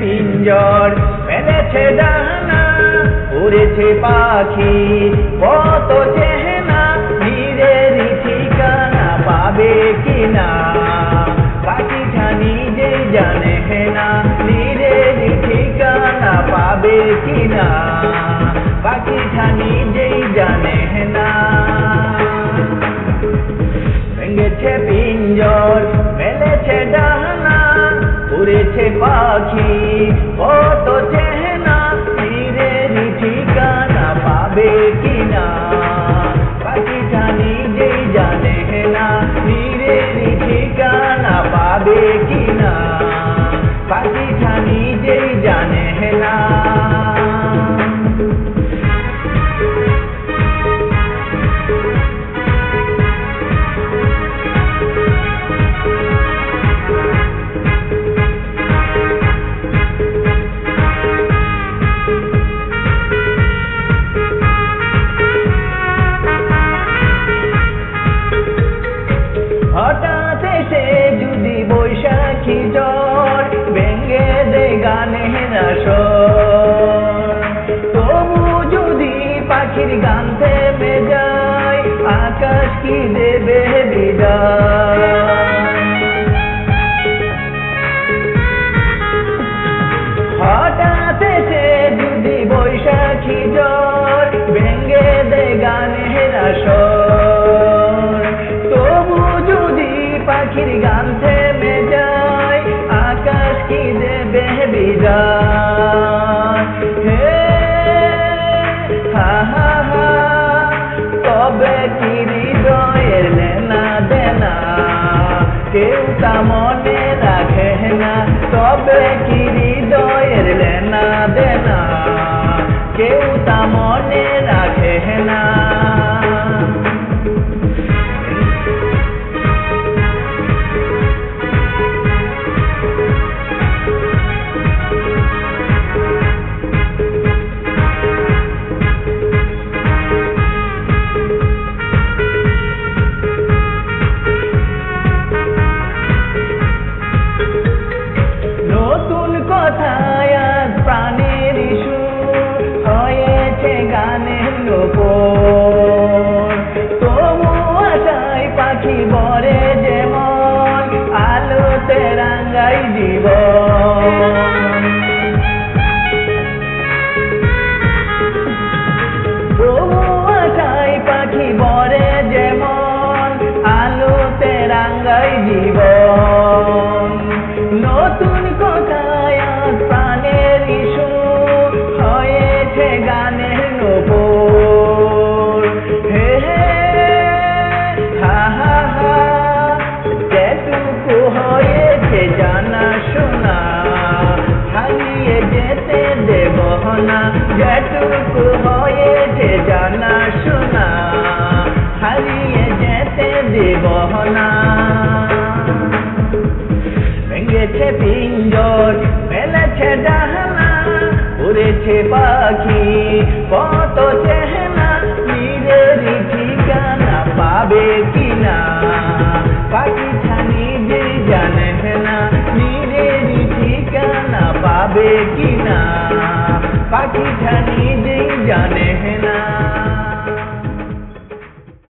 পিঞ্জর মেলেছে ডানা উড়েছে পাখি কত চেহেনা নিজের ঠিকানা পাবে কিনা পাখিটা নিজেই জানে না নিজের ঠিকানা পাবে কিনা পাখিটা নিজেই জানে না ভেঙেছে পিঞ্জর মেলেছে ডানা উড়েছে পাখি কত চেহেনা নিজের ঠিকানা পাবে কিনা পাখিটা নিজেই জানে না নিজের ঠিকানা পাবে কিনা পাখিটা নিজেই জানে না হঠাৎ এসে যদি বৈশাখী ঝড় ভেঙে দে গানের আসর তবু যদি পাখির গান থেমে যায় আকাশ কি দেবে বিদায় হঠাৎ এসে যদি বৈশাখী ঝড় ভেঙে দে গানের আসর তবু যদি পাখির গান থেমে যায় আকাশ কি দেবে বিদায় হে হা হা হা তবে কি হৃদয়ের লেনা দেনা কেউ তা মনে রাখে না তবে কি হৃদয়ের লেনা দেনা কেউ তা মনে রাখে না কথায় আজ প্রাণের সুর হয়েছে গানের লোপর তবু আশায় পাখি ভরে যেমন আলোতে রাঙাই জীবন তবু আশায় পাখি ভরে যেমন আলোতে রাঙাই জীবন নতুন কথায় আজ প্রাণের সুর হয়েছে গানের নূপুর হে হে হা হা হা যেটুকু হয়েছে জানা শোনা হারিয়ে যেতে দেব না যেটুকু হয়েছে জানা শোনা হারিয়ে যেতে দেব না ভেঙেছে পিঞ্জর মেলেছে ডানা উড়েছে পাখি কত চেহেনা নিজের ঠিকানা পাবে কিনা পাখিটা নিজেই জানে না নিজের ঠিকানা পাবে কিনা পাখিটা নিজেই জানে